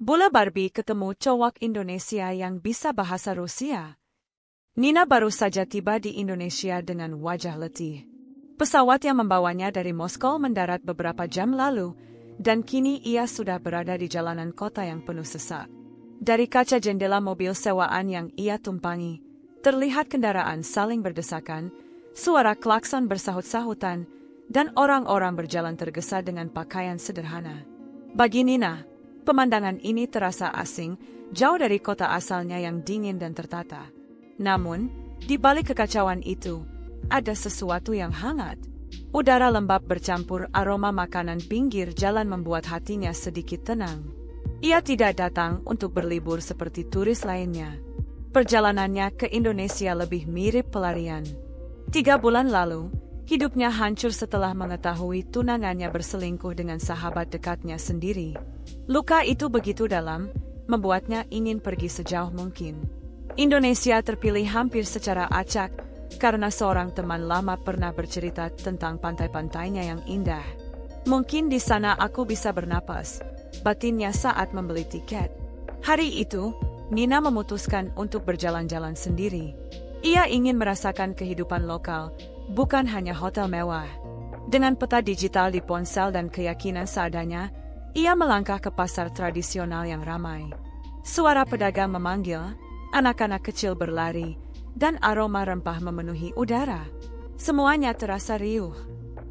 Bola Barbie ketemu cowok Indonesia yang bisa bahasa Rusia. Nina baru saja tiba di Indonesia dengan wajah letih. Pesawat yang membawanya dari Moskow mendarat beberapa jam lalu, dan kini ia sudah berada di jalanan kota yang penuh sesak. Dari kaca jendela mobil sewaan yang ia tumpangi, terlihat kendaraan saling berdesakan, suara klakson bersahut-sahutan, dan orang-orang berjalan tergesa dengan pakaian sederhana. Bagi Nina, pemandangan ini terasa asing, jauh dari kota asalnya yang dingin dan tertata. Namun, di balik kekacauan itu, ada sesuatu yang hangat. Udara lembab bercampur aroma makanan pinggir jalan membuat hatinya sedikit tenang. Ia tidak datang untuk berlibur seperti turis lainnya. Perjalanannya ke Indonesia lebih mirip pelarian. 3 bulan lalu, hidupnya hancur setelah mengetahui tunangannya berselingkuh dengan sahabat dekatnya sendiri. Luka itu begitu dalam, membuatnya ingin pergi sejauh mungkin. Indonesia terpilih hampir secara acak, karena seorang teman lama pernah bercerita tentang pantai-pantainya yang indah. Mungkin di sana aku bisa bernapas, batinnya saat membeli tiket. Hari itu, Nina memutuskan untuk berjalan-jalan sendiri. Ia ingin merasakan kehidupan lokal, bukan hanya hotel mewah. Dengan peta digital di ponsel dan keyakinan seadanya, ia melangkah ke pasar tradisional yang ramai. Suara pedagang memanggil, anak-anak kecil berlari, dan aroma rempah memenuhi udara. Semuanya terasa riuh.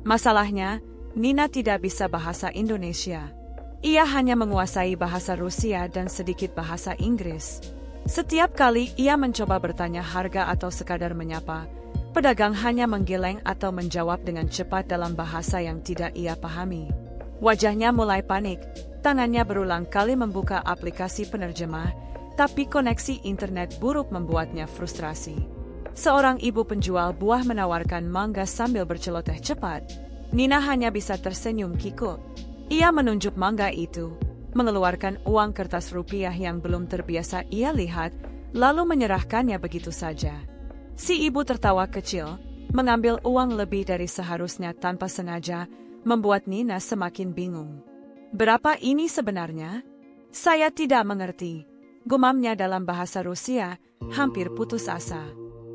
Masalahnya, Nina tidak bisa bahasa Indonesia. Ia hanya menguasai bahasa Rusia dan sedikit bahasa Inggris. Setiap kali ia mencoba bertanya harga atau sekadar menyapa, pedagang hanya menggeleng atau menjawab dengan cepat dalam bahasa yang tidak ia pahami. Wajahnya mulai panik, tangannya berulang kali membuka aplikasi penerjemah, tapi koneksi internet buruk membuatnya frustrasi. Seorang ibu penjual buah menawarkan mangga sambil berceloteh cepat. Nina hanya bisa tersenyum kikuk. Ia menunjuk mangga itu, mengeluarkan uang kertas rupiah yang belum terbiasa ia lihat, lalu menyerahkannya begitu saja. Si ibu tertawa kecil, mengambil uang lebih dari seharusnya tanpa sengaja, membuat Nina semakin bingung. Berapa ini sebenarnya? Saya tidak mengerti. Gumamnya dalam bahasa Rusia, hampir putus asa.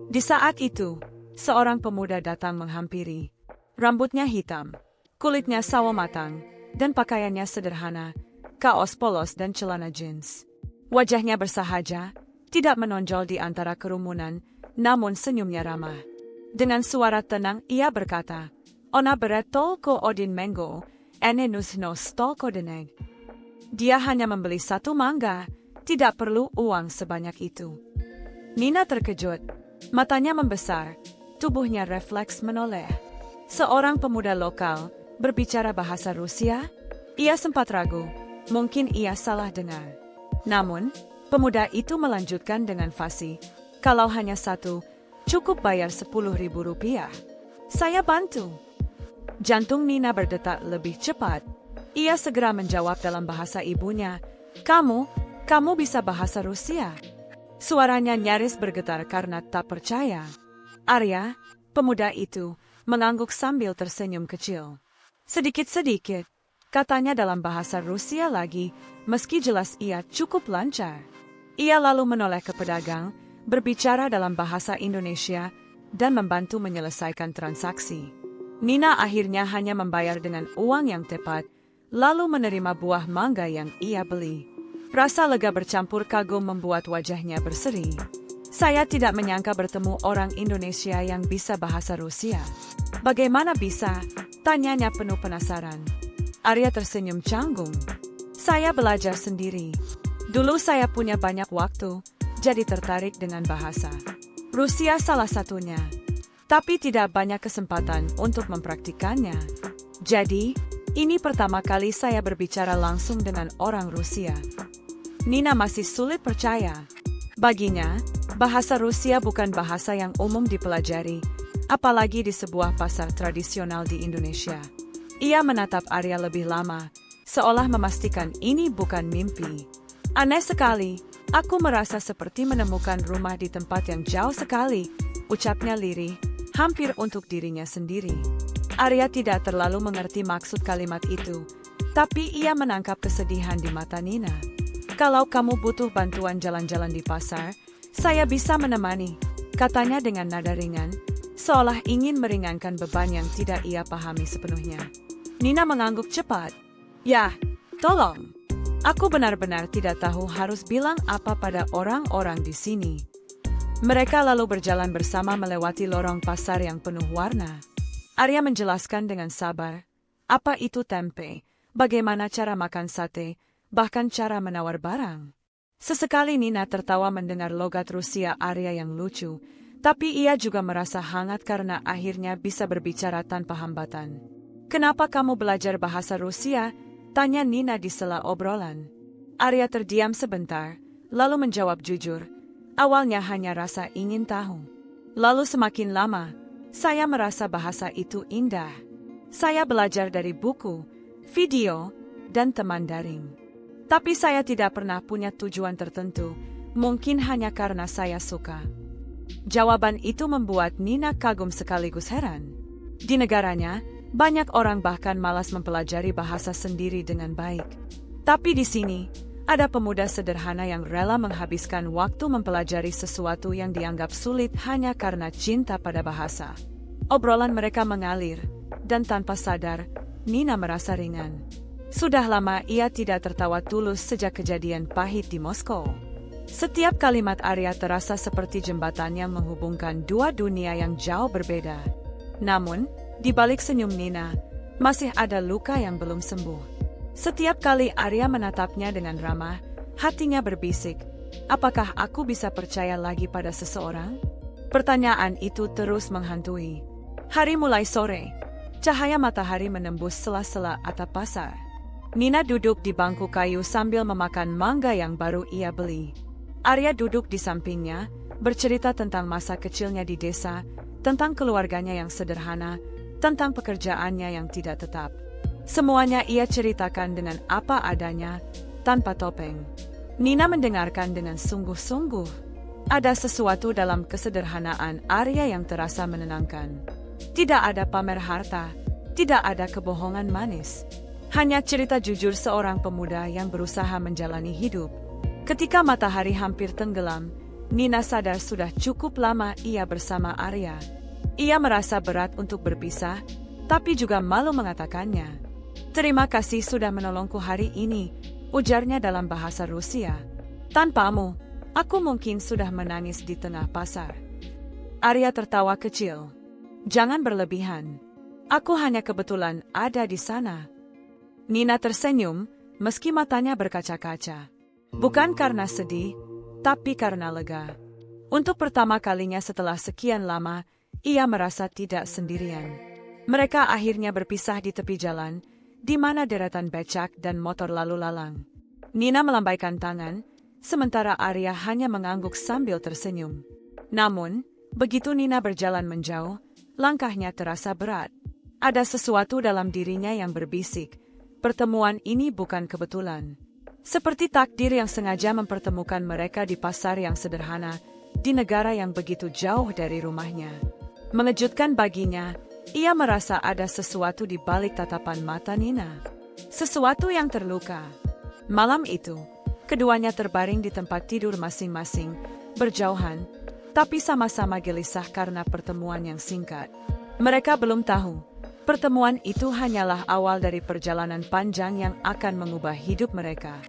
Di saat itu, seorang pemuda datang menghampiri. Rambutnya hitam, kulitnya sawo matang, dan pakaiannya sederhana, kaos polos dan celana jeans. Wajahnya bersahaja, tidak menonjol di antara kerumunan, namun senyumnya ramah. Dengan suara tenang ia berkata, "Ona bere tolko odin mango, ene nusno stolko deneg." Dia hanya membeli 1 mangga, tidak perlu uang sebanyak itu. Nina terkejut, matanya membesar, tubuhnya refleks menoleh. Seorang pemuda lokal, berbicara bahasa Rusia? Ia sempat ragu, mungkin ia salah dengar. Namun, pemuda itu melanjutkan dengan fasih, "Kalau hanya 1, cukup bayar 10.000 rupiah. Saya bantu." Jantung Nina berdetak lebih cepat. Ia segera menjawab dalam bahasa ibunya, Kamu bisa bahasa Rusia?" Suaranya nyaris bergetar karena tak percaya. Arya, pemuda itu, mengangguk sambil tersenyum kecil. Sedikit-sedikit, katanya dalam bahasa Rusia lagi, meski jelas ia cukup lancar. Ia lalu menoleh ke pedagang, berbicara dalam bahasa Indonesia, dan membantu menyelesaikan transaksi. Nina akhirnya hanya membayar dengan uang yang tepat, lalu menerima buah mangga yang ia beli. Rasa lega bercampur kagum membuat wajahnya berseri. "Saya tidak menyangka bertemu orang Indonesia yang bisa bahasa Rusia." "Bagaimana bisa?" tanyanya penuh penasaran. Arya tersenyum canggung. "Saya belajar sendiri. Dulu saya punya banyak waktu, jadi tertarik dengan bahasa. Rusia salah satunya. Tapi tidak banyak kesempatan untuk mempraktikannya. Jadi, ini pertama kali saya berbicara langsung dengan orang Rusia." Nina masih sulit percaya. Baginya, bahasa Rusia bukan bahasa yang umum dipelajari, apalagi di sebuah pasar tradisional di Indonesia. Ia menatap Arya lebih lama, seolah memastikan ini bukan mimpi. "Aneh sekali, aku merasa seperti menemukan rumah di tempat yang jauh sekali," ucapnya lirih, hampir untuk dirinya sendiri. Arya tidak terlalu mengerti maksud kalimat itu, tapi ia menangkap kesedihan di mata Nina. Kalau kamu butuh bantuan jalan-jalan di pasar, saya bisa menemani, katanya dengan nada ringan, seolah ingin meringankan beban yang tidak ia pahami sepenuhnya. Nina mengangguk cepat. Ya, tolong. Aku benar-benar tidak tahu harus bilang apa pada orang-orang di sini. Mereka lalu berjalan bersama melewati lorong pasar yang penuh warna. Arya menjelaskan dengan sabar, apa itu tempe, bagaimana cara makan sate, bahkan cara menawar barang. Sesekali Nina tertawa mendengar logat Rusia Arya yang lucu, tapi ia juga merasa hangat karena akhirnya bisa berbicara tanpa hambatan. Kenapa kamu belajar bahasa Rusia? Tanya Nina di sela obrolan. Arya terdiam sebentar, lalu menjawab jujur. Awalnya hanya rasa ingin tahu. Lalu semakin lama, saya merasa bahasa itu indah. Saya belajar dari buku, video, dan teman daring. Tapi saya tidak pernah punya tujuan tertentu, mungkin hanya karena saya suka. Jawaban itu membuat Nina kagum sekaligus heran. Di negaranya, banyak orang bahkan malas mempelajari bahasa sendiri dengan baik. Tapi di sini, ada pemuda sederhana yang rela menghabiskan waktu mempelajari sesuatu yang dianggap sulit hanya karena cinta pada bahasa. Obrolan mereka mengalir, dan tanpa sadar, Nina merasa ringan. Sudah lama ia tidak tertawa tulus sejak kejadian pahit di Moskow. Setiap kalimat Arya terasa seperti jembatan yang menghubungkan dua dunia yang jauh berbeda. Namun, di balik senyum Nina, masih ada luka yang belum sembuh. Setiap kali Arya menatapnya dengan ramah, hatinya berbisik, apakah aku bisa percaya lagi pada seseorang? Pertanyaan itu terus menghantui. Hari mulai sore, cahaya matahari menembus sela-sela atap pasar. Nina duduk di bangku kayu sambil memakan mangga yang baru ia beli. Arya duduk di sampingnya, bercerita tentang masa kecilnya di desa, tentang keluarganya yang sederhana, tentang pekerjaannya yang tidak tetap. Semuanya ia ceritakan dengan apa adanya, tanpa topeng. Nina mendengarkan dengan sungguh-sungguh. Ada sesuatu dalam kesederhanaan Arya yang terasa menenangkan. Tidak ada pamer harta, tidak ada kebohongan manis. Hanya cerita jujur seorang pemuda yang berusaha menjalani hidup. Ketika matahari hampir tenggelam, Nina sadar sudah cukup lama ia bersama Arya. Ia merasa berat untuk berpisah, tapi juga malu mengatakannya. Terima kasih sudah menolongku hari ini, ujarnya dalam bahasa Rusia. Tanpamu, aku mungkin sudah menangis di tengah pasar. Arya tertawa kecil. Jangan berlebihan. Aku hanya kebetulan ada di sana. Nina tersenyum, meski matanya berkaca-kaca. Bukan karena sedih, tapi karena lega. Untuk pertama kalinya setelah sekian lama, ia merasa tidak sendirian. Mereka akhirnya berpisah di tepi jalan, di mana deretan becak dan motor lalu lalang. Nina melambaikan tangan, sementara Arya hanya mengangguk sambil tersenyum. Namun, begitu Nina berjalan menjauh, langkahnya terasa berat. Ada sesuatu dalam dirinya yang berbisik. Pertemuan ini bukan kebetulan. Seperti takdir yang sengaja mempertemukan mereka di pasar yang sederhana, di negara yang begitu jauh dari rumahnya. Mengejutkan baginya, ia merasa ada sesuatu di balik tatapan mata Nina. Sesuatu yang terluka. Malam itu, keduanya terbaring di tempat tidur masing-masing, berjauhan, tapi sama-sama gelisah karena pertemuan yang singkat. Mereka belum tahu. Pertemuan itu hanyalah awal dari perjalanan panjang yang akan mengubah hidup mereka.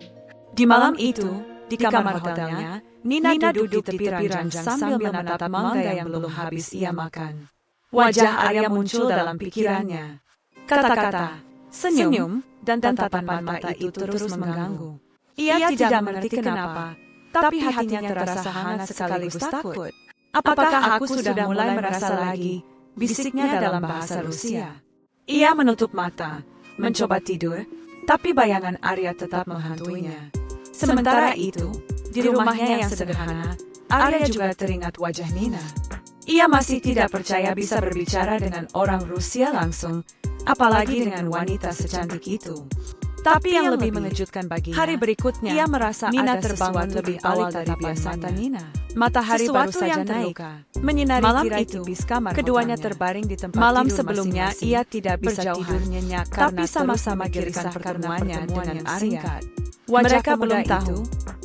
Di malam itu, di kamar hotelnya, Nina duduk di tepi ranjang sambil menatap mangga yang belum habis ia makan. Wajah Arya muncul dalam pikirannya. Kata-kata, senyum, dan tatapan mata itu terus mengganggu. Ia tidak mengerti kenapa, tapi hatinya terasa hangat sekaligus takut. Apakah aku sudah mulai merasa lagi? Bisiknya dalam bahasa Rusia. Ia menutup mata, mencoba tidur, tapi bayangan Arya tetap menghantuinya. Sementara itu, di rumahnya yang sederhana, Arya juga teringat wajah Nina. Ia masih tidak percaya bisa berbicara dengan orang Rusia langsung, apalagi dengan wanita secantik itu. Tapi yang lebih mengejutkan baginya, hari berikutnya, ia merasa Nina terbangun lebih awal dari biasanya. Matahari baru saja naik, menyinari tirai tipis kamar keduanya terbaring di tempat malam tidur sebelumnya masing-masing. Ia tidak bisa tidur nyenyak karena sama-sama gelisah pertemuannya dengan Arya. Mereka belum tahu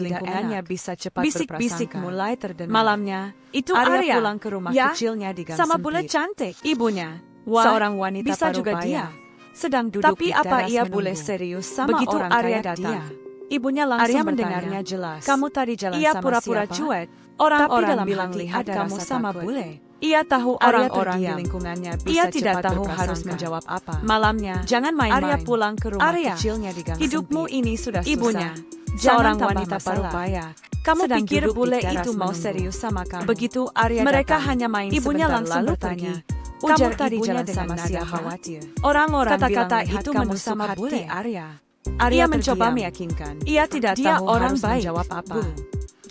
di tidak lingkungannya enak. bisa cepat Bisik-bisik berprasangka. mulai terdengar. Malamnya, itu Arya Arya pulang ke rumah ya, kecilnya di gang sama sempit. bule cantik. Ibunya, Wah, seorang wanita bisa juga parubaya, dia. sedang duduk Tapi di apa teras ia menunggu. boleh serius sama Begitu orang Arya kaya datang, dia? ibunya langsung Arya bertanya, mendengarnya jelas. "Kamu tadi jalan Ia sama pura-pura siapa?" cuek. Orang-orang dalam bilang hati lihat ada kamu rasa sama takut. bule. Ia tahu Arya orang-orang di terdiam. lingkungannya bisa Ia tidak cepat tahu berprasangka. harus menjawab apa. Malamnya, Jangan main-main. Arya pulang ke rumah Arya, kecilnya di gang hidupmu sempit. ini sudah susah. Ibunya, Jangan seorang tambah wanita masalah. paruh baya, Kamu sedang pikir duduk di bule teras itu mau menunggu. serius sama kamu? Begitu Arya Mereka datang, hanya main ibunya sebentar langsung lalu bertanya, pergi. ujar Kamu tadi ibunya jalan dengan sama nada siapa? khawatir. Orang-orang Kata-kata bilang itu kamu menusuk sama hati bule. Arya. Arya Ia mencoba terdiam. meyakinkan. Ia tidak Dia tahu orang harus baik, menjawab apa. Bu.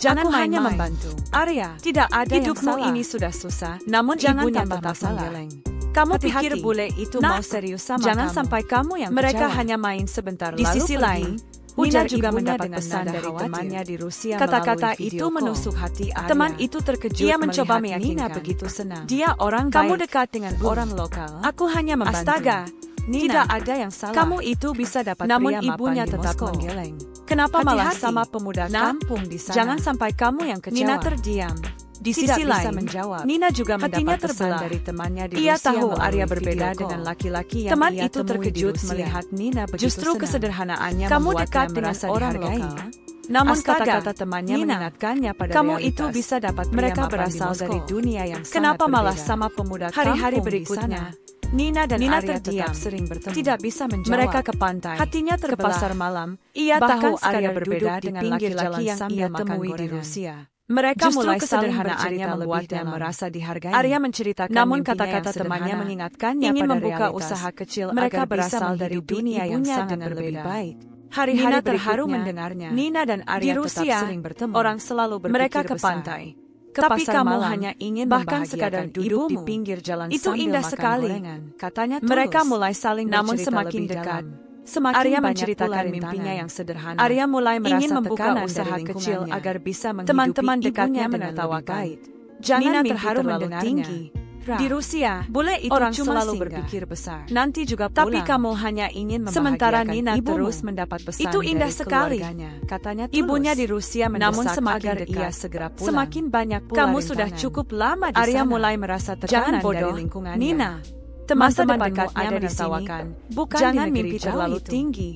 Jangan Aku hanya main-main. membantu. Arya, Tidak ada hidupmu yang salah. ini sudah susah. Namun Jangan ibunya tambah tetap masalah. menggeleng. Kamu Hati-hati. pikir bule itu Nak, mau serius sama jangan kamu? sampai kamu yang Mereka kecewa. hanya main sebentar Di lalu sisi pergi. lain, Nina ujar juga ibunya mendapat dengan pesan nada dari khawatir. temannya di Rusia Kata-kata melalui video itu call. menusuk hati Arya. Teman itu terkejut Ia mencoba melihat Nina meyakinkan. begitu senang. Dia orang Kamu baik. dekat dengan Bu. orang lokal. Aku hanya membantu. Astaga, Nina, tidak ada yang salah. kamu itu bisa dapat Namun pria mapan ibunya di tetap Moskow. menggeleng. Kenapa malah Hati-hati. sama pemuda Nak, kampung di sana? Jangan sampai kamu yang kecewa. Nina terdiam. Di Tidak sisi bisa lain, menjawab. Nina juga Hatinya mendapat pesan terbelah. dari temannya di Ia Rusia tahu melalui Arya video berbeda call. dengan laki-laki yang Teman ia itu temui di terkejut Rusia. melihat Nina begitu Justru senang. kesederhanaannya Kamu membuatnya dekat dengan merasa orang dihargai. lokal. Namun Astaga, kata-kata temannya Nina, mengingatkannya pada kamu realitas. itu bisa dapat pria Mereka mapan di berasal Moskow. dari dunia yang sangat Kenapa malah berbeda. sama pemuda Hari-hari kampung di berikutnya, sana? Nina dan Nina Arya terdiam, tetap sering bertemu. tidak bisa menjawab. Mereka ke pantai, Hatinya ke terbelah. pasar malam. Ia Bahkan tahu Arya sekadar berbeda duduk di dengan pinggir laki-laki jalan yang sambil ia makan temui di gorengan. Rusia. Mereka Justru mulai saling kesederhanaannya bercerita lebih membuatnya dalam. merasa dihargai. Arya menceritakan Namun mimpinya kata-kata yang temannya sederhana, mengingatkannya ingin pada membuka realitas. usaha kecil Mereka agar bisa berasal dari menghidupi dunia yang ibunya sangat dengan lebih berbeda. baik. Hari-hari Nina terharu berikutnya, mendengarnya. Nina dan Arya Di tetap Rusia, sering bertemu. orang selalu berpikir Mereka ke besar. pantai, ke Tapi pasar kamu malam, hanya ingin bahkan membahagiakan sekadar duduk di ibumu. pinggir jalan Itu sambil indah makan sekali. gorengan. Katanya tulus. Mereka mulai saling Namun bercerita semakin lebih dekat, dalam. semakin Arya banyak menceritakan pula rintangan. mimpinya yang sederhana. Arya mulai merasa ingin membuka tekanan usaha dari kecil lingkungannya. agar bisa menghidupi Teman-teman dekatnya ibunya dengan lebih menertawakan. baik. Jangan Nina mimpi terharu terlalu mendengarnya. tinggi. Di Rusia, bule itu orang cuma selalu singgah. berpikir besar. Nanti juga Tapi pulang. kamu hanya ingin membahagiakan Sementara Nina ibumu. terus mendapat pesan Itu indah dari sekali. keluarganya. Katanya tulus. Ibunya di Rusia mendesak Namun semakin agar dekat, ia segera pulang. semakin banyak pula Kamu rintangan. sudah cukup lama di Arya sana. mulai merasa Jangan tekanan bodoh, dari lingkungannya. Nina. Masa Teman-teman depanmu dekatnya ada di sini, menertawakan. bukan Jangan di negeri mimpi jauh terlalu itu. tinggi.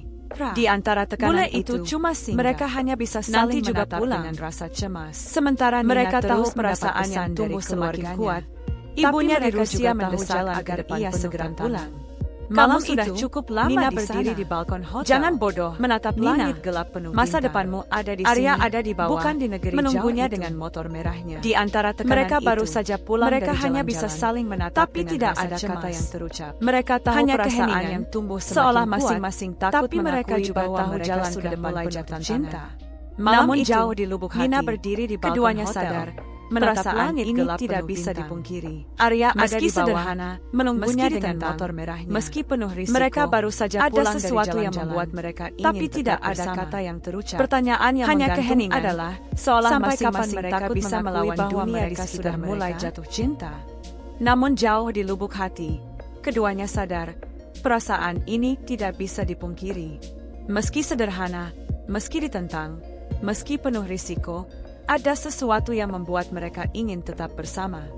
Di antara tekanan Bule itu, cuma singgah. mereka hanya bisa Nanti saling juga menatap pulang. dengan rasa cemas. Sementara Mereka Nina tahu terus perasaan mendapat yang pesan tumbuh dari semakin keluarganya. kuat. Ibunya di Tapi mereka Rusia juga tahu mendesak jalan agar ke depan ia penuh segera tantangan. pulang. Malam Kamu sudah itu, cukup lama Nina di berdiri sana. di balkon hotel. Jangan bodoh, menatap Nina. langit gelap penuh Masa bintang. depanmu ada di Arya sini, ada di bawah, bukan di negeri menunggunya jauh itu. dengan motor merahnya. Di antara tekanan Mereka baru itu, saja pulang mereka dari hanya jalan-jalan. bisa saling menatap Tapi dengan tidak rasa ada kata cemas. yang terucap. Mereka tahu Hanya perasaan keheningan, yang tumbuh semakin seolah kuat, masing-masing takut tapi mereka mengakui juga bahwa tahu mereka jalan ke sudah depan mulai penuh jatuh cinta. cinta. Malam Namun itu, jauh di lubuk hati, Nina berdiri di balkon keduanya hotel. sadar, Menatap perasaan langit ini gelap tidak penuh bisa bintang. dipungkiri. Arya ada Meski di bawah, sederhana, menunggunya meski dengan ditentang, motor merahnya. meski penuh risiko, Mereka baru saja ada pulang dari sesuatu yang jalan-jalan. membuat mereka ingin Tapi tidak tetap ada bersama. kata yang terucap. Pertanyaan yang Hanya menggantung keheningan adalah, seolah sampai kapan masing-masing mereka takut bisa mengakui melawan bahwa dunia di mereka sekitar sudah mulai mereka? jatuh cinta. Namun jauh di lubuk hati, keduanya sadar, perasaan ini tidak bisa dipungkiri. Meski sederhana, meski ditentang, meski penuh risiko, ada sesuatu yang membuat mereka ingin tetap bersama.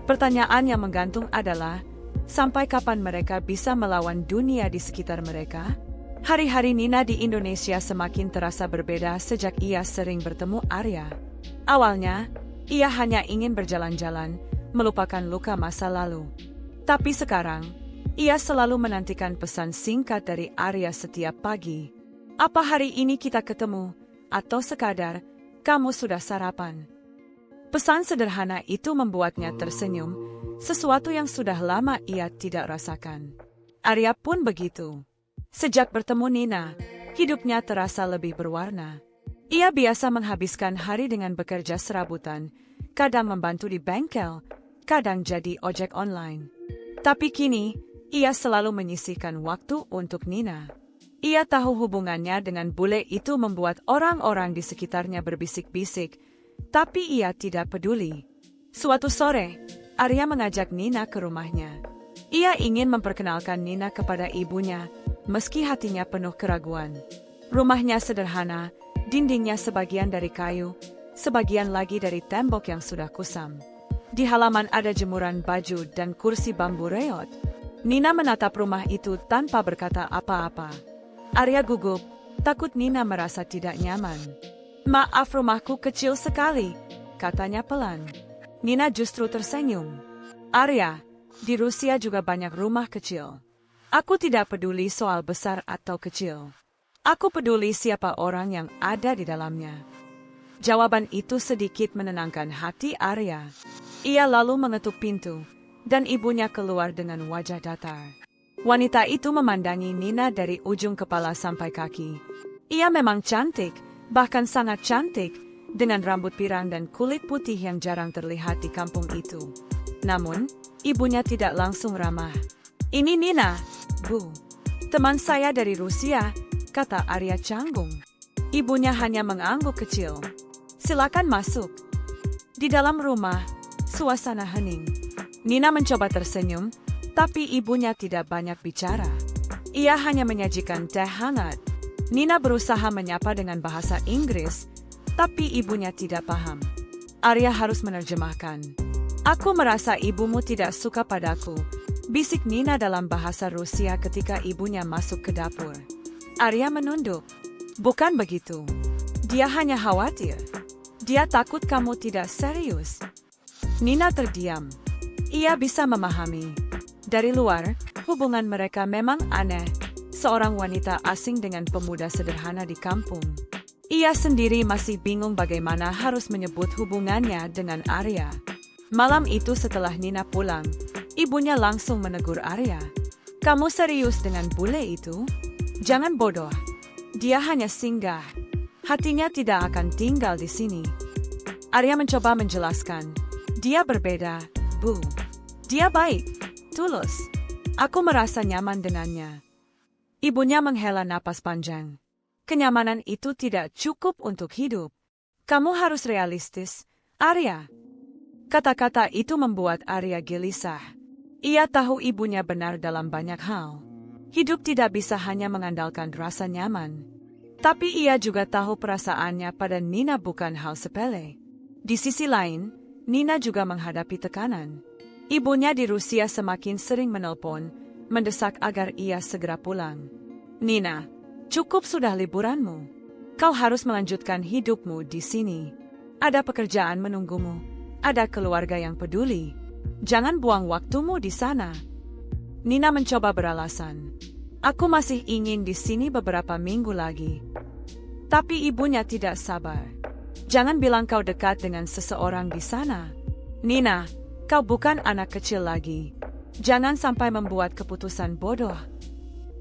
Pertanyaan yang menggantung adalah, sampai kapan mereka bisa melawan dunia di sekitar mereka? Hari-hari Nina di Indonesia semakin terasa berbeda sejak ia sering bertemu Arya. Awalnya, ia hanya ingin berjalan-jalan, melupakan luka masa lalu. Tapi sekarang, ia selalu menantikan pesan singkat dari Arya setiap pagi. Apa hari ini kita ketemu? Atau sekadar, kamu sudah sarapan? Pesan sederhana itu membuatnya tersenyum, sesuatu yang sudah lama ia tidak rasakan. Arya pun begitu. Sejak bertemu Nina, hidupnya terasa lebih berwarna. Ia biasa menghabiskan hari dengan bekerja serabutan, kadang membantu di bengkel, kadang jadi ojek online. Tapi kini, ia selalu menyisihkan waktu untuk Nina. Ia tahu hubungannya dengan bule itu membuat orang-orang di sekitarnya berbisik-bisik, tapi ia tidak peduli. Suatu sore, Arya mengajak Nina ke rumahnya. Ia ingin memperkenalkan Nina kepada ibunya, meski hatinya penuh keraguan. Rumahnya sederhana, dindingnya sebagian dari kayu, sebagian lagi dari tembok yang sudah kusam. Di halaman ada jemuran baju dan kursi bambu reot. Nina menatap rumah itu tanpa berkata apa-apa. Arya gugup, takut Nina merasa tidak nyaman. "Maaf, rumahku kecil sekali," katanya pelan. Nina justru tersenyum. Arya, di Rusia juga banyak rumah kecil. Aku tidak peduli soal besar atau kecil. Aku peduli siapa orang yang ada di dalamnya. Jawaban itu sedikit menenangkan hati Arya. Ia lalu mengetuk pintu, dan ibunya keluar dengan wajah datar. Wanita itu memandangi Nina dari ujung kepala sampai kaki. Ia memang cantik, bahkan sangat cantik, dengan rambut pirang dan kulit putih yang jarang terlihat di kampung itu. Namun, ibunya tidak langsung ramah. "Ini Nina, Bu. Teman saya dari Rusia," kata Arya canggung. Ibunya hanya mengangguk kecil. "Silakan masuk." Di dalam rumah, suasana hening. Nina mencoba tersenyum, tapi ibunya tidak banyak bicara. Ia hanya menyajikan teh hangat. Nina berusaha menyapa dengan bahasa Inggris, tapi ibunya tidak paham. Arya harus menerjemahkan. "Aku merasa ibumu tidak suka padaku," bisik Nina dalam bahasa Rusia ketika ibunya masuk ke dapur. Arya menunduk. "Bukan begitu. Dia hanya khawatir. Dia takut kamu tidak serius." Nina terdiam. Ia bisa memahami. Dari luar, hubungan mereka memang aneh. Seorang wanita asing dengan pemuda sederhana di kampung. Ia sendiri masih bingung bagaimana harus menyebut hubungannya dengan Arya. Malam itu setelah Nina pulang, ibunya langsung menegur Arya. "Kamu serius dengan bule itu? Jangan bodoh. Dia hanya singgah. Hatinya tidak akan tinggal di sini." Arya mencoba menjelaskan. "Dia berbeda, Bu. Dia baik, tulus. Aku merasa nyaman dengannya." Ibunya menghela napas panjang. "Kenyamanan itu tidak cukup untuk hidup. Kamu harus realistis, Arya." Kata-kata itu membuat Arya gelisah. Ia tahu ibunya benar dalam banyak hal. Hidup tidak bisa hanya mengandalkan rasa nyaman. Tapi ia juga tahu perasaannya pada Nina bukan hal sepele. Di sisi lain, Nina juga menghadapi tekanan. Ibunya di Rusia semakin sering menelpon, mendesak agar ia segera pulang. "Nina, cukup sudah liburanmu. Kau harus melanjutkan hidupmu di sini. Ada pekerjaan menunggumu, ada keluarga yang peduli. Jangan buang waktumu di sana." Nina mencoba beralasan. "Aku masih ingin di sini beberapa minggu lagi." Tapi ibunya tidak sabar. "Jangan bilang kau dekat dengan seseorang di sana. Nina, kau bukan anak kecil lagi. Jangan sampai membuat keputusan bodoh."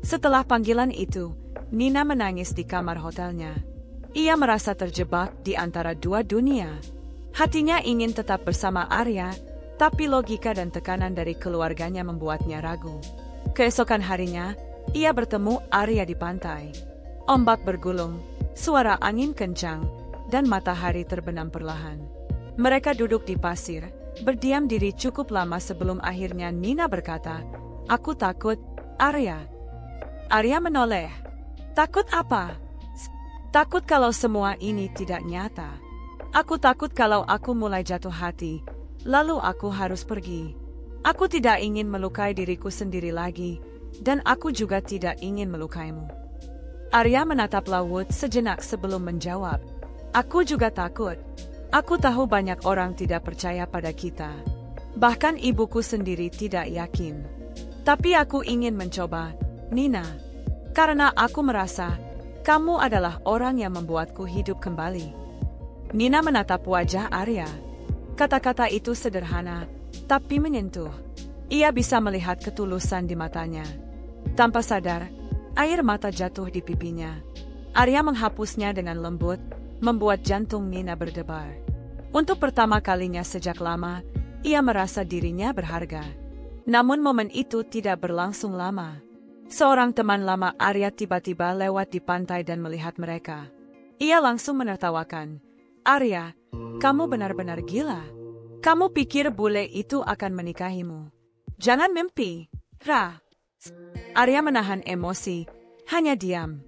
Setelah panggilan itu, Nina menangis di kamar hotelnya. Ia merasa terjebak di antara dua dunia. Hatinya ingin tetap bersama Arya, tapi logika dan tekanan dari keluarganya membuatnya ragu. Keesokan harinya, ia bertemu Arya di pantai. Ombak bergulung, suara angin kencang, dan matahari terbenam perlahan. Mereka duduk di pasir, berdiam diri cukup lama sebelum akhirnya Nina berkata, "Aku takut, Arya." Arya menoleh. "Takut apa?" "Takut kalau semua ini tidak nyata. Aku takut kalau aku mulai jatuh hati, lalu aku harus pergi. Aku tidak ingin melukai diriku sendiri lagi, dan aku juga tidak ingin melukaimu." Arya menatap laut sejenak sebelum menjawab, "Aku juga takut. Aku tahu banyak orang tidak percaya pada kita. Bahkan ibuku sendiri tidak yakin. Tapi aku ingin mencoba, Nina. Karena aku merasa, kamu adalah orang yang membuatku hidup kembali." Nina menatap wajah Arya. Kata-kata itu sederhana, tapi menyentuh. Ia bisa melihat ketulusan di matanya. Tanpa sadar, air mata jatuh di pipinya. Arya menghapusnya dengan lembut, membuat jantung Nina berdebar. Untuk pertama kalinya sejak lama, ia merasa dirinya berharga. Namun momen itu tidak berlangsung lama. Seorang teman lama Arya tiba-tiba lewat di pantai dan melihat mereka. Ia langsung menertawakan. "Arya, kamu benar-benar gila. Kamu pikir bule itu akan menikahimu? Jangan mimpi, Ra." Arya menahan emosi, hanya diam.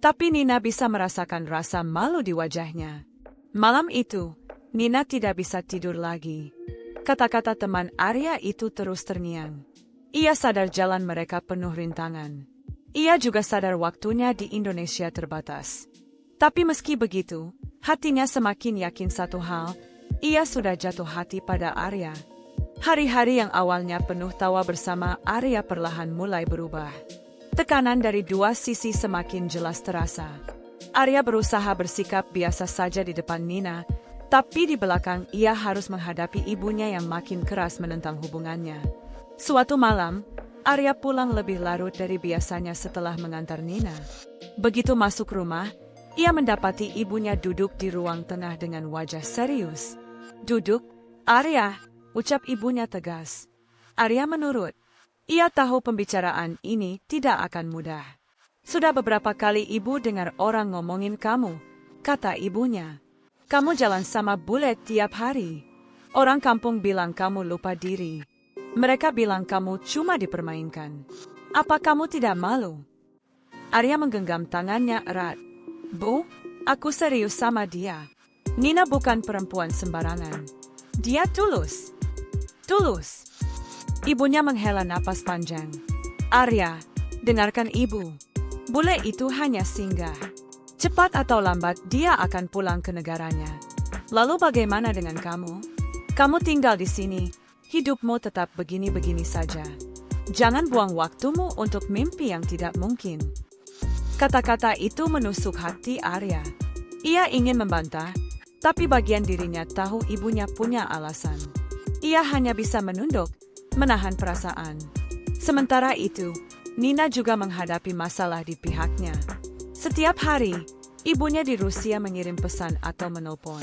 Tapi Nina bisa merasakan rasa malu di wajahnya. Malam itu, Nina tidak bisa tidur lagi. Kata-kata teman Arya itu terus terngiang. Ia sadar jalan mereka penuh rintangan. Ia juga sadar waktunya di Indonesia terbatas. Tapi meski begitu, hatinya semakin yakin satu hal, ia sudah jatuh hati pada Arya. Hari-hari yang awalnya penuh tawa bersama Arya perlahan mulai berubah. Tekanan dari dua sisi semakin jelas terasa. Arya berusaha bersikap biasa saja di depan Nina, tapi di belakang ia harus menghadapi ibunya yang makin keras menentang hubungannya. Suatu malam, Arya pulang lebih larut dari biasanya setelah mengantar Nina. Begitu masuk rumah, ia mendapati ibunya duduk di ruang tengah dengan wajah serius. "Duduk, Arya," ucap ibunya tegas. Arya menurut. Ia tahu pembicaraan ini tidak akan mudah. "Sudah beberapa kali ibu dengar orang ngomongin kamu," kata ibunya. "Kamu jalan sama bule tiap hari. Orang kampung bilang kamu lupa diri. Mereka bilang kamu cuma dipermainkan. Apa kamu tidak malu?" Arya menggenggam tangannya erat. "Bu, aku serius sama dia. Nina bukan perempuan sembarangan. Dia tulus. Tulus." Ibunya menghela napas panjang. "Arya, dengarkan ibu. Bule itu hanya singgah. Cepat atau lambat dia akan pulang ke negaranya. Lalu bagaimana dengan kamu? Kamu tinggal di sini, hidupmu tetap begini-begini saja. Jangan buang waktumu untuk mimpi yang tidak mungkin." Kata-kata itu menusuk hati Arya. Ia ingin membantah, tapi bagian dirinya tahu ibunya punya alasan. Ia hanya bisa menunduk, menahan perasaan. Sementara itu, Nina juga menghadapi masalah di pihaknya. Setiap hari, ibunya di Rusia mengirim pesan atau menelpon.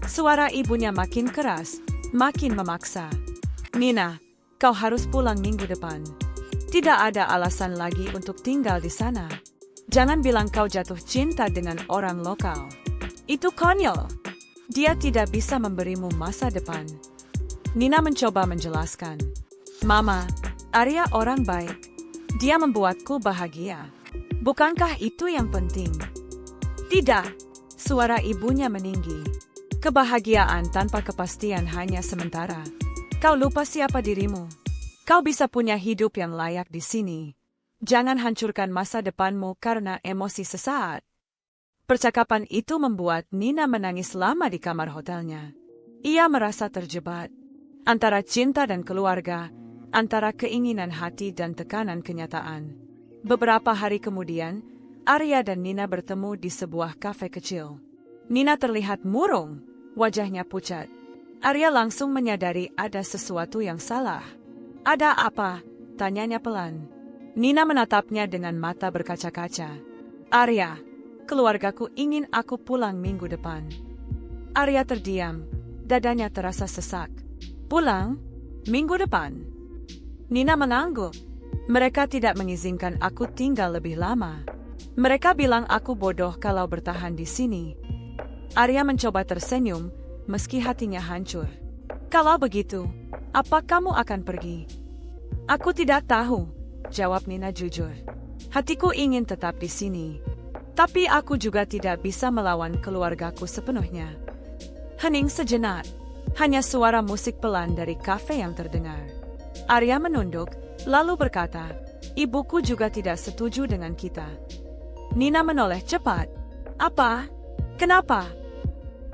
Suara ibunya makin keras, makin memaksa. "Nina, kau harus pulang minggu depan. Tidak ada alasan lagi untuk tinggal di sana. Jangan bilang kau jatuh cinta dengan orang lokal. Itu konyol. Dia tidak bisa memberimu masa depan." Nina mencoba menjelaskan. "Mama, Arya orang baik. Dia membuatku bahagia. Bukankah itu yang penting?" "Tidak," suara ibunya meninggi. "Kebahagiaan tanpa kepastian hanya sementara. Kau lupa siapa dirimu. Kau bisa punya hidup yang layak di sini. Jangan hancurkan masa depanmu karena emosi sesaat." Percakapan itu membuat Nina menangis lama di kamar hotelnya. Ia merasa terjebak antara cinta dan keluarga, antara keinginan hati dan tekanan kenyataan. Beberapa hari kemudian, Arya dan Nina bertemu di sebuah kafe kecil. Nina terlihat murung, wajahnya pucat. Arya langsung menyadari ada sesuatu yang salah. "Ada apa?" tanyanya pelan. Nina menatapnya dengan mata berkaca-kaca. "Arya, keluargaku ingin aku pulang minggu depan." Arya terdiam, dadanya terasa sesak. "Pulang? Minggu depan?" Nina mengangguk. "Mereka tidak mengizinkan aku tinggal lebih lama. Mereka bilang aku bodoh kalau bertahan di sini." Arya mencoba tersenyum, meski hatinya hancur. "Kalau begitu, apa kamu akan pergi?" "Aku tidak tahu," jawab Nina jujur. "Hatiku ingin tetap di sini. Tapi aku juga tidak bisa melawan keluargaku sepenuhnya." Hening sejenak. Hanya suara musik pelan dari kafe yang terdengar. Arya menunduk, lalu berkata, "Ibuku juga tidak setuju dengan kita." Nina menoleh cepat. "Apa? Kenapa?"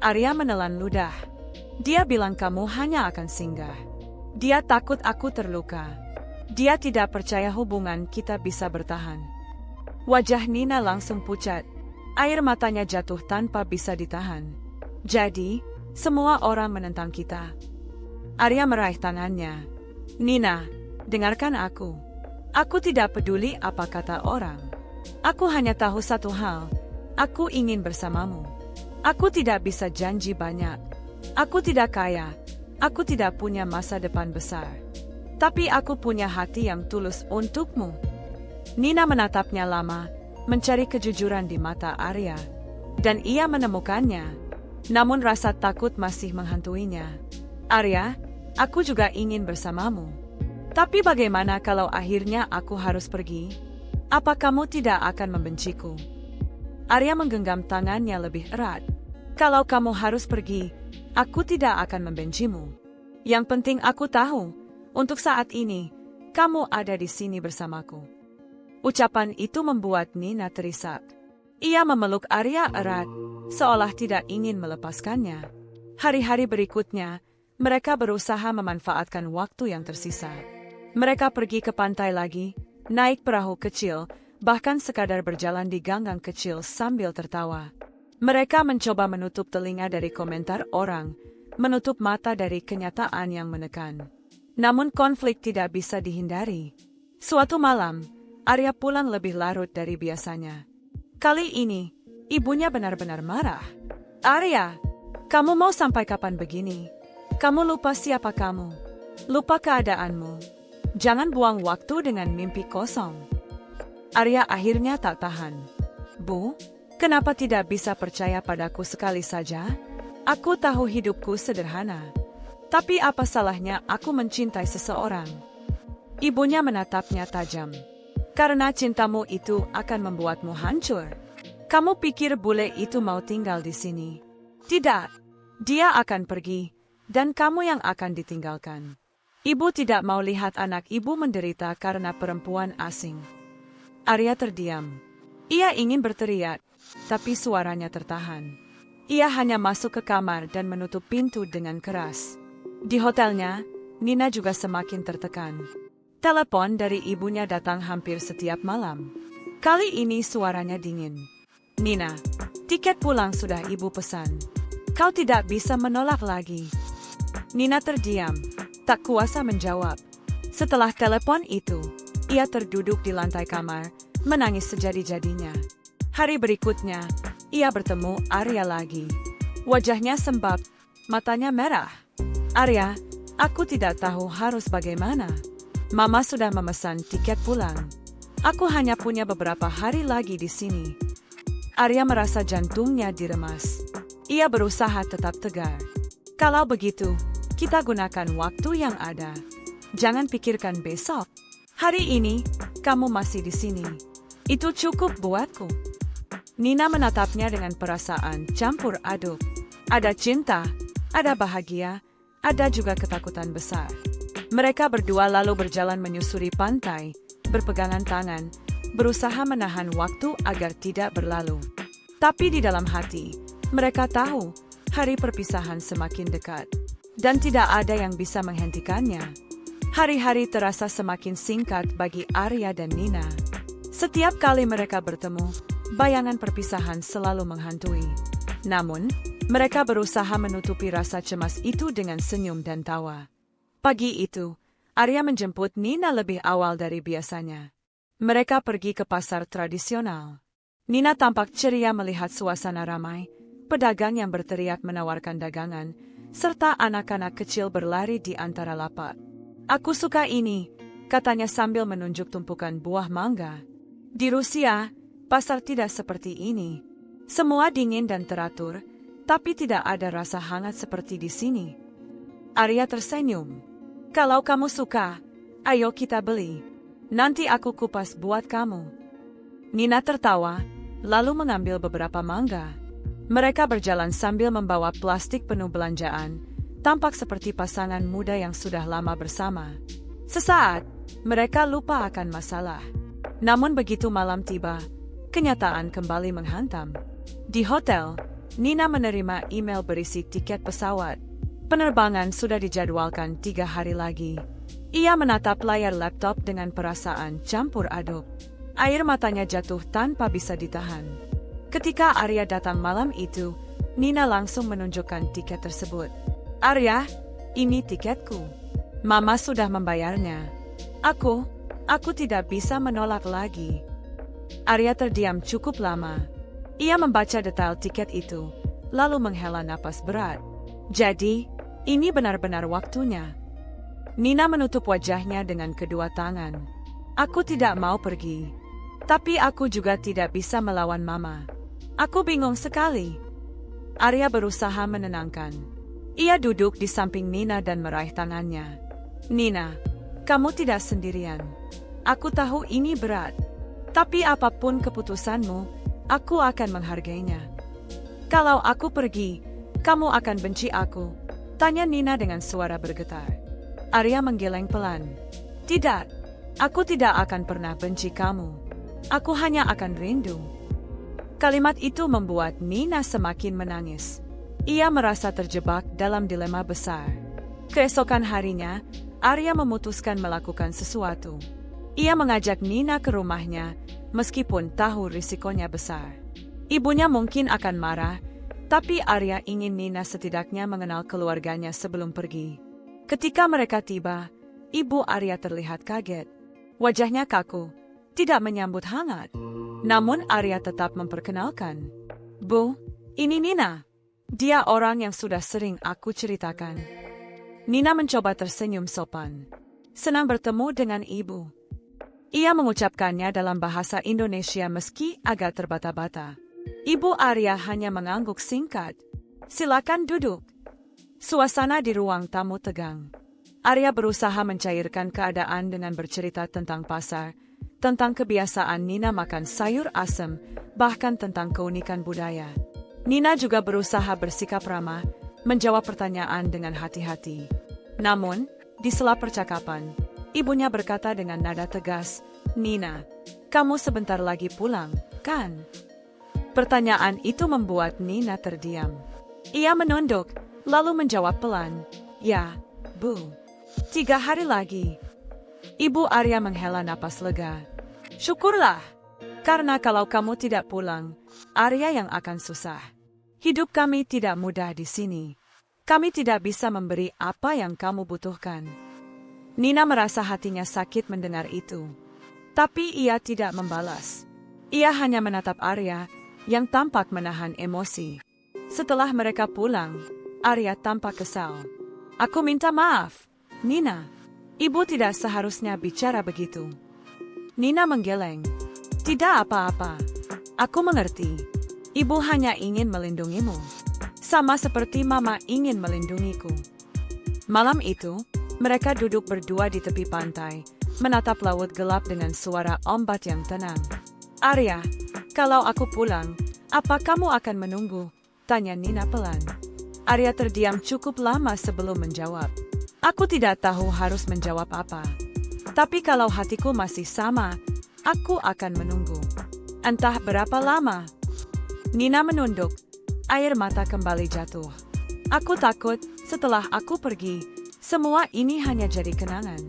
Arya menelan ludah. "Dia bilang kamu hanya akan singgah. Dia takut aku terluka. Dia tidak percaya hubungan kita bisa bertahan." Wajah Nina langsung pucat. Air matanya jatuh tanpa bisa ditahan. "Jadi, semua orang menentang kita." Arya meraih tangannya. "Nina, dengarkan aku. Aku tidak peduli apa kata orang. Aku hanya tahu satu hal. Aku ingin bersamamu. Aku tidak bisa janji banyak. Aku tidak kaya. Aku tidak punya masa depan besar. Tapi aku punya hati yang tulus untukmu." Nina menatapnya lama, mencari kejujuran di mata Arya. Dan ia menemukannya. Namun rasa takut masih menghantuinya. "Arya, aku juga ingin bersamamu. Tapi bagaimana kalau akhirnya aku harus pergi? Apa kamu tidak akan membenciku?" Arya menggenggam tangannya lebih erat. "Kalau kamu harus pergi, aku tidak akan membencimu. Yang penting aku tahu, untuk saat ini, kamu ada di sini bersamaku." Ucapan itu membuat Nina terisak. Ia memeluk Arya erat, seolah tidak ingin melepaskannya. Hari-hari berikutnya, mereka berusaha memanfaatkan waktu yang tersisa. Mereka pergi ke pantai lagi, naik perahu kecil, bahkan sekadar berjalan di ganggang kecil sambil tertawa. Mereka mencoba menutup telinga dari komentar orang, menutup mata dari kenyataan yang menekan. Namun konflik tidak bisa dihindari. Suatu malam, Arya pulang lebih larut dari biasanya. Kali ini, ibunya benar-benar marah. "Arya, kamu mau sampai kapan begini? Kamu lupa siapa kamu? Lupa keadaanmu? Jangan buang waktu dengan mimpi kosong." Arya akhirnya tak tahan. "Bu, kenapa tidak bisa percaya padaku sekali saja? Aku tahu hidupku sederhana. Tapi apa salahnya aku mencintai seseorang?" Ibunya menatapnya tajam. "Karena cintamu itu akan membuatmu hancur. Kamu pikir bule itu mau tinggal di sini? Tidak. Dia akan pergi, dan kamu yang akan ditinggalkan." Ibu tidak mau lihat anak ibu menderita karena perempuan asing. Arya terdiam. Ia ingin berteriak, tapi suaranya tertahan. Ia hanya masuk ke kamar dan menutup pintu dengan keras. Di hotelnya, Nina juga semakin tertekan. Telepon dari ibunya datang hampir setiap malam. Kali ini suaranya dingin. "Nina, tiket pulang sudah ibu pesan. Kau tidak bisa menolak lagi." Nina terdiam, tak kuasa menjawab. Setelah telepon itu, ia terduduk di lantai kamar, menangis sejadi-jadinya. Hari berikutnya, ia bertemu Arya lagi. Wajahnya sembab, matanya merah. "Arya, aku tidak tahu harus bagaimana. Mama sudah memesan tiket pulang. Aku hanya punya beberapa hari lagi di sini." Arya merasa jantungnya diremas. Ia berusaha tetap tegar. "Kalau begitu, kita gunakan waktu yang ada. Jangan pikirkan besok. Hari ini, kamu masih di sini. Itu cukup buatku." Nina menatapnya dengan perasaan campur aduk. Ada cinta, ada bahagia, ada juga ketakutan besar. Mereka berdua lalu berjalan menyusuri pantai, berpegangan tangan, berusaha menahan waktu agar tidak berlalu. Tapi di dalam hati, mereka tahu hari perpisahan semakin dekat, dan tidak ada yang bisa menghentikannya. Hari-hari terasa semakin singkat bagi Arya dan Nina. Setiap kali mereka bertemu, bayangan perpisahan selalu menghantui. Namun, mereka berusaha menutupi rasa cemas itu dengan senyum dan tawa. Pagi itu, Arya menjemput Nina lebih awal dari biasanya. Mereka pergi ke pasar tradisional. Nina tampak ceria melihat suasana ramai, pedagang yang berteriak menawarkan dagangan, serta anak-anak kecil berlari di antara lapak. "Aku suka ini," katanya sambil menunjuk tumpukan buah mangga. "Di Rusia, pasar tidak seperti ini. Semua dingin dan teratur, tapi tidak ada rasa hangat seperti di sini." Arya tersenyum. "Kalau kamu suka, ayo kita beli. Nanti aku kupas buat kamu." Nina tertawa, lalu mengambil beberapa mangga. Mereka berjalan sambil membawa plastik penuh belanjaan, tampak seperti pasangan muda yang sudah lama bersama. Sesaat, mereka lupa akan masalah. Namun begitu malam tiba, kenyataan kembali menghantam. Di hotel, Nina menerima email berisi tiket pesawat. Penerbangan sudah dijadwalkan 3 hari lagi. Ia menatap layar laptop dengan perasaan campur aduk. Air matanya jatuh tanpa bisa ditahan. Ketika Arya datang malam itu, Nina langsung menunjukkan tiket tersebut. "Arya, ini tiketku. Mama sudah membayarnya. Aku tidak bisa menolak lagi." Arya terdiam cukup lama. Ia membaca detail tiket itu, lalu menghela napas berat. Jadi, ini benar-benar waktunya. Nina menutup wajahnya dengan kedua tangan. "Aku tidak mau pergi. Tapi aku juga tidak bisa melawan Mama. Aku bingung sekali." Arya berusaha menenangkan. Ia duduk di samping Nina dan meraih tangannya. "Nina, kamu tidak sendirian. Aku tahu ini berat. Tapi apapun keputusanmu, aku akan menghargainya. Kalau aku pergi, kamu akan benci aku?" tanya Nina dengan suara bergetar. Arya menggeleng pelan. "Tidak, aku tidak akan pernah benci kamu. Aku hanya akan rindu." Kalimat itu membuat Nina semakin menangis. Ia merasa terjebak dalam dilema besar. Keesokan harinya, Arya memutuskan melakukan sesuatu. Ia mengajak Nina ke rumahnya, meskipun tahu risikonya besar. Ibunya mungkin akan marah, tapi Arya ingin Nina setidaknya mengenal keluarganya sebelum pergi. Ketika mereka tiba, ibu Arya terlihat kaget. Wajahnya kaku, tidak menyambut hangat. Namun Arya tetap memperkenalkan. Bu, ini Nina. Dia orang yang sudah sering aku ceritakan. Nina mencoba tersenyum sopan. Senang bertemu dengan ibu. Ia mengucapkannya dalam bahasa Indonesia meski agak terbata-bata. Ibu Arya hanya mengangguk singkat. Silakan duduk. Suasana di ruang tamu tegang. Arya berusaha mencairkan keadaan dengan bercerita tentang pasar, tentang kebiasaan Nina makan sayur asem, bahkan tentang keunikan budaya. Nina juga berusaha bersikap ramah, menjawab pertanyaan dengan hati-hati. Namun, di sela percakapan, ibunya berkata dengan nada tegas, "Nina, kamu sebentar lagi pulang, kan?" Pertanyaan itu membuat Nina terdiam. Ia menunduk, lalu menjawab pelan, "Ya, Bu. 3 hari lagi." Ibu Arya menghela napas lega. "Syukurlah, karena kalau kamu tidak pulang, Arya yang akan susah. Hidup kami tidak mudah di sini. Kami tidak bisa memberi apa yang kamu butuhkan." Nina merasa hatinya sakit mendengar itu. Tapi ia tidak membalas. Ia hanya menatap Arya, yang tampak menahan emosi. Setelah mereka pulang, Arya tampak kesal. "Aku minta maaf, Nina. Ibu tidak seharusnya bicara begitu." Nina menggeleng. "Tidak apa-apa. Aku mengerti. Ibu hanya ingin melindungimu. Sama seperti Mama ingin melindungiku." Malam itu, mereka duduk berdua di tepi pantai, menatap laut gelap dengan suara ombak yang tenang. "Arya, kalau aku pulang, apa kamu akan menunggu?" tanya Nina pelan. Arya terdiam cukup lama sebelum menjawab. "Aku tidak tahu harus menjawab apa. Tapi kalau hatiku masih sama, aku akan menunggu. Entah berapa lama." Nina menunduk. Air mata kembali jatuh. "Aku takut, setelah aku pergi, semua ini hanya jadi kenangan."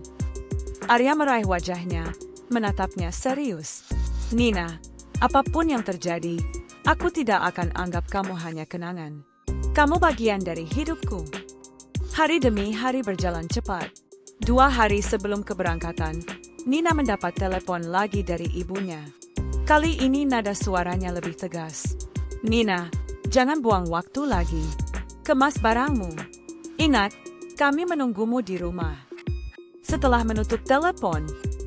Arya meraih wajahnya, menatapnya serius. "Nina, apapun yang terjadi, aku tidak akan anggap kamu hanya kenangan. Kamu bagian dari hidupku." Hari demi hari berjalan cepat. 2 hari sebelum keberangkatan, Nina mendapat telepon lagi dari ibunya. Kali ini nada suaranya lebih tegas. "Nina, jangan buang waktu lagi. Kemas barangmu. Ingat, kami menunggumu di rumah." Setelah menutup telepon,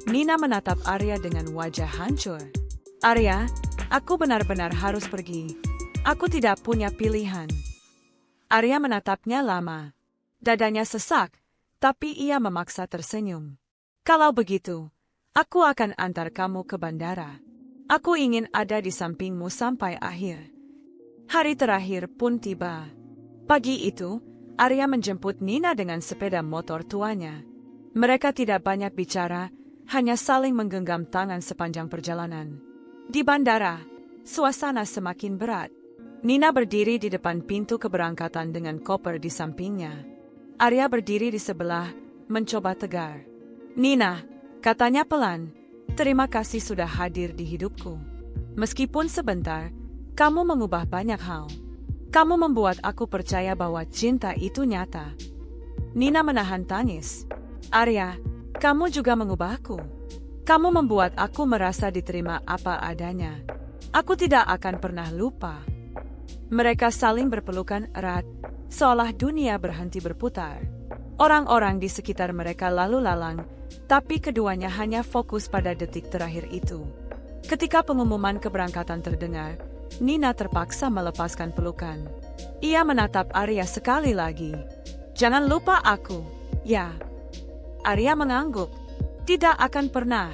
Nina menatap Arya dengan wajah hancur. "Arya, aku benar-benar harus pergi. Aku tidak punya pilihan." Arya menatapnya lama. Dadanya sesak, tapi ia memaksa tersenyum. "Kalau begitu, aku akan antar kamu ke bandara. Aku ingin ada di sampingmu sampai akhir." Hari terakhir pun tiba. Pagi itu, Arya menjemput Nina dengan sepeda motor tuanya. Mereka tidak banyak bicara, hanya saling menggenggam tangan sepanjang perjalanan. Di bandara, suasana semakin berat. Nina berdiri di depan pintu keberangkatan dengan koper di sampingnya. Arya berdiri di sebelah, mencoba tegar. "Nina," katanya pelan, "terima kasih sudah hadir di hidupku. Meskipun sebentar, kamu mengubah banyak hal. Kamu membuat aku percaya bahwa cinta itu nyata." Nina menahan tangis. "Arya, kamu juga mengubahku. Kamu membuat aku merasa diterima apa adanya. Aku tidak akan pernah lupa." Mereka saling berpelukan erat, seolah dunia berhenti berputar. Orang-orang di sekitar mereka lalu lalang, tapi keduanya hanya fokus pada detik terakhir itu. Ketika pengumuman keberangkatan terdengar, Nina terpaksa melepaskan pelukan. Ia menatap Arya sekali lagi. "Jangan lupa aku, ya." Arya mengangguk. "Tidak akan pernah."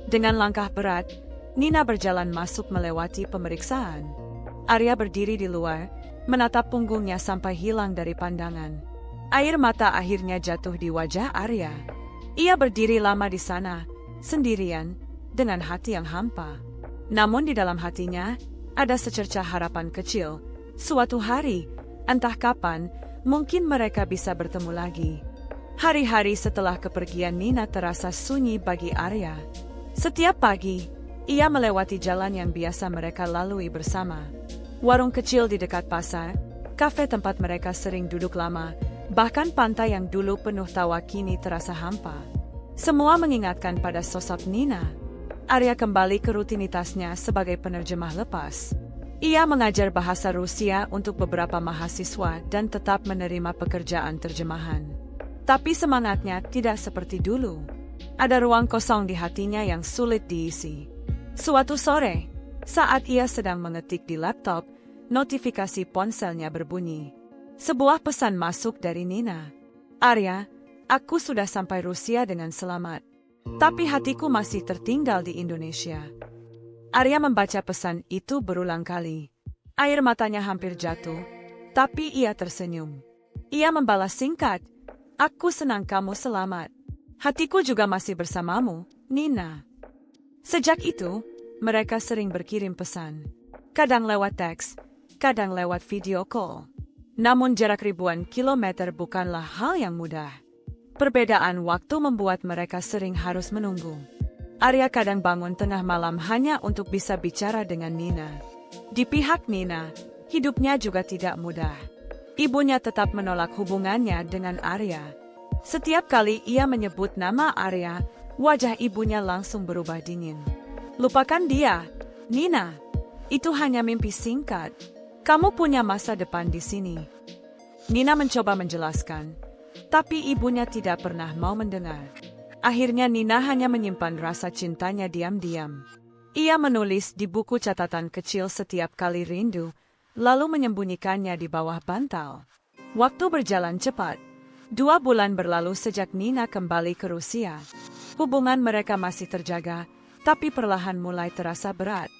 Dengan langkah berat, Nina berjalan masuk melewati pemeriksaan. Arya berdiri di luar, menatap punggungnya sampai hilang dari pandangan. Air mata akhirnya jatuh di wajah Arya. Ia berdiri lama di sana, sendirian, dengan hati yang hampa. Namun di dalam hatinya, ada secercah harapan kecil. Suatu hari, entah kapan, Mungkin mereka bisa bertemu lagi. Hari-hari setelah kepergian Nina terasa sunyi bagi Arya. Setiap pagi, ia melewati jalan yang biasa mereka lalui bersama. Warung kecil di dekat pasar, kafe tempat mereka sering duduk lama, bahkan pantai yang dulu penuh tawa kini terasa hampa. Semua mengingatkan pada sosok Nina. Arya kembali ke rutinitasnya sebagai penerjemah lepas. Ia mengajar bahasa Rusia untuk beberapa mahasiswa dan tetap menerima pekerjaan terjemahan. Tapi semangatnya tidak seperti dulu. Ada ruang kosong di hatinya yang sulit diisi. Suatu sore, saat ia sedang mengetik di laptop, notifikasi ponselnya berbunyi. Sebuah pesan masuk dari Nina. Arya, aku sudah sampai Rusia dengan selamat. Tapi hatiku masih tertinggal di Indonesia. Arya membaca pesan itu berulang kali. Air matanya hampir jatuh, tapi ia tersenyum. Ia membalas singkat, aku senang kamu selamat. Hatiku juga masih bersamamu, Nina. Sejak itu, mereka sering berkirim pesan. Kadang lewat teks, kadang lewat video call. Namun jarak ribuan kilometer bukanlah hal yang mudah. Perbedaan waktu membuat mereka sering harus menunggu. Arya kadang bangun tengah malam hanya untuk bisa bicara dengan Nina. Di pihak Nina, hidupnya juga tidak mudah. Ibunya tetap menolak hubungannya dengan Arya. Setiap kali ia menyebut nama Arya, wajah ibunya langsung berubah dingin. Lupakan dia, Nina. Itu hanya mimpi singkat. Kamu punya masa depan di sini. Nina mencoba menjelaskan, tapi ibunya tidak pernah mau mendengar. Akhirnya Nina hanya menyimpan rasa cintanya diam-diam. Ia menulis di buku catatan kecil setiap kali rindu, lalu menyembunyikannya di bawah bantal. Waktu berjalan cepat. 2 bulan berlalu sejak Nina kembali ke Rusia. Hubungan mereka masih terjaga, tapi perlahan mulai terasa berat.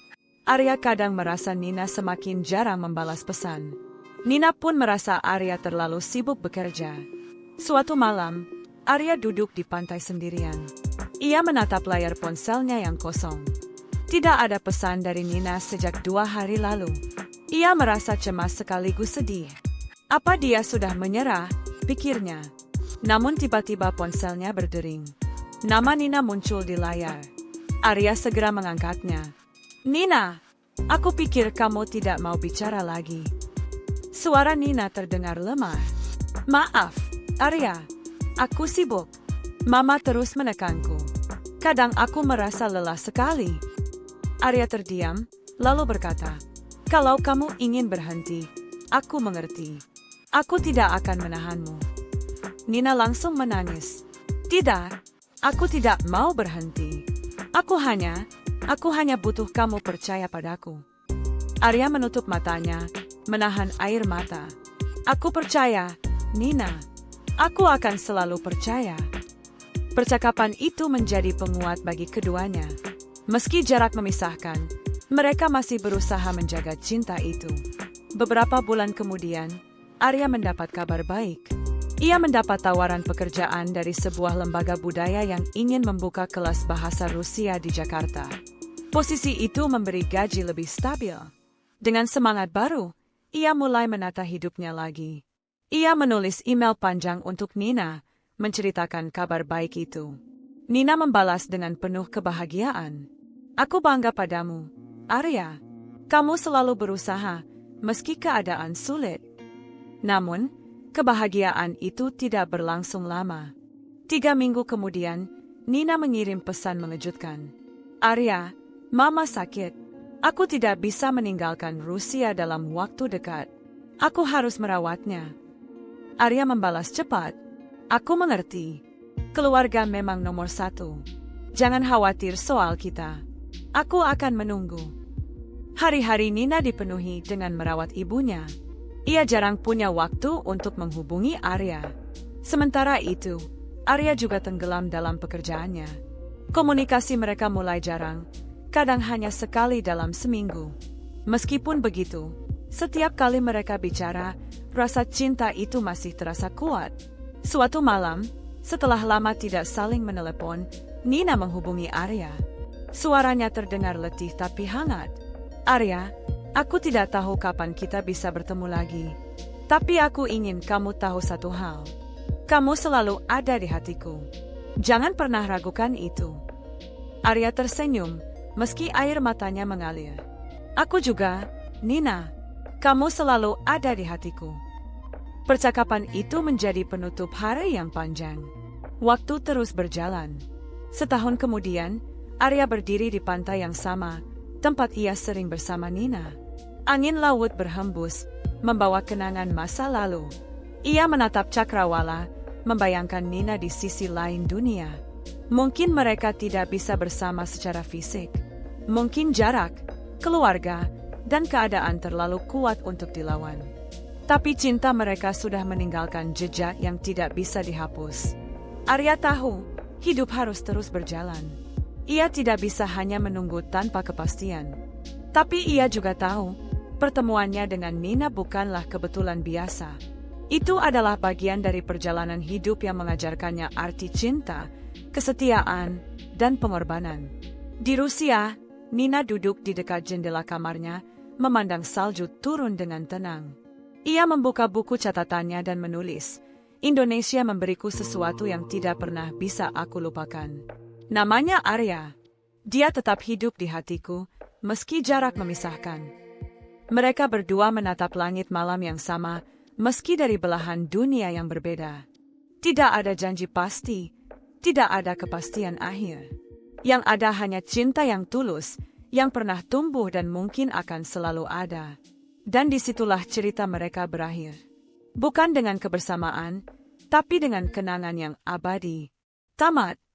Arya kadang merasa Nina semakin jarang membalas pesan. Nina pun merasa Arya terlalu sibuk bekerja. Suatu malam, Arya duduk di pantai sendirian. Ia menatap layar ponselnya yang kosong. Tidak ada pesan dari Nina sejak 2 hari lalu. Ia merasa cemas sekaligus sedih. Apa dia sudah menyerah? Pikirnya. Namun tiba-tiba ponselnya berdering. Nama Nina muncul di layar. Arya segera mengangkatnya. Nina, aku pikir kamu tidak mau bicara lagi. Suara Nina terdengar lemah. Maaf, Arya. Aku sibuk. Mama terus menekanku. Kadang aku merasa lelah sekali. Arya terdiam, lalu berkata, kalau kamu ingin berhenti, aku mengerti. Aku tidak akan menahanmu. Nina langsung menangis. Tidak, aku tidak mau berhenti. Aku hanya butuh kamu percaya padaku. Arya menutup matanya, menahan air mata. Aku percaya, Nina. Aku akan selalu percaya. Percakapan itu menjadi penguat bagi keduanya. Meski jarak memisahkan, mereka masih berusaha menjaga cinta itu. Beberapa bulan kemudian, Arya mendapat kabar baik. Ia mendapat tawaran pekerjaan dari sebuah lembaga budaya yang ingin membuka kelas bahasa Rusia di Jakarta. Posisi itu memberi gaji lebih stabil. Dengan semangat baru, ia mulai menata hidupnya lagi. Ia menulis email panjang untuk Nina, menceritakan kabar baik itu. Nina membalas dengan penuh kebahagiaan. Aku bangga padamu, Arya. Kamu selalu berusaha, meski keadaan sulit. Namun, kebahagiaan itu tidak berlangsung lama. 3 minggu kemudian, Nina mengirim pesan mengejutkan. Arya, Mama sakit. Aku tidak bisa meninggalkan Rusia dalam waktu dekat. Aku harus merawatnya. Arya membalas cepat. Aku mengerti. Keluarga memang nomor 1. Jangan khawatir soal kita. Aku akan menunggu. Hari-hari Nina dipenuhi dengan merawat ibunya. Ia jarang punya waktu untuk menghubungi Arya. Sementara itu, Arya juga tenggelam dalam pekerjaannya. Komunikasi mereka mulai jarang, kadang hanya sekali dalam seminggu. Meskipun begitu, setiap kali mereka bicara, rasa cinta itu masih terasa kuat. Suatu malam, setelah lama tidak saling menelepon, Nina menghubungi Arya. Suaranya terdengar letih tapi hangat. Arya, aku tidak tahu kapan kita bisa bertemu lagi. Tapi aku ingin kamu tahu satu hal. Kamu selalu ada di hatiku. Jangan pernah ragukan itu. Arya tersenyum, meski air matanya mengalir. Aku juga, Nina. Kamu selalu ada di hatiku. Percakapan itu menjadi penutup hari yang panjang. Waktu terus berjalan. Setahun kemudian, Arya berdiri di pantai yang sama, tempat ia sering bersama Nina. Angin laut berhembus, membawa kenangan masa lalu. Ia menatap cakrawala, membayangkan Nina di sisi lain dunia. Mungkin mereka tidak bisa bersama secara fisik. Mungkin jarak, keluarga, dan keadaan terlalu kuat untuk dilawan. Tapi cinta mereka sudah meninggalkan jejak yang tidak bisa dihapus. Arya tahu, hidup harus terus berjalan. Ia tidak bisa hanya menunggu tanpa kepastian. Tapi ia juga tahu, pertemuannya dengan Nina bukanlah kebetulan biasa. Itu adalah bagian dari perjalanan hidup yang mengajarkannya arti cinta, kesetiaan, dan pengorbanan. Di Rusia, Nina duduk di dekat jendela kamarnya, memandang salju turun dengan tenang. Ia membuka buku catatannya dan menulis, "Indonesia memberiku sesuatu yang tidak pernah bisa aku lupakan." Namanya Arya. Dia tetap hidup di hatiku, meski jarak memisahkan. Mereka berdua menatap langit malam yang sama, meski dari belahan dunia yang berbeda. Tidak ada janji pasti, tidak ada kepastian akhir. Yang ada hanya cinta yang tulus, yang pernah tumbuh dan mungkin akan selalu ada. Dan disitulah cerita mereka berakhir. Bukan dengan kebersamaan, tapi dengan kenangan yang abadi. Tamat.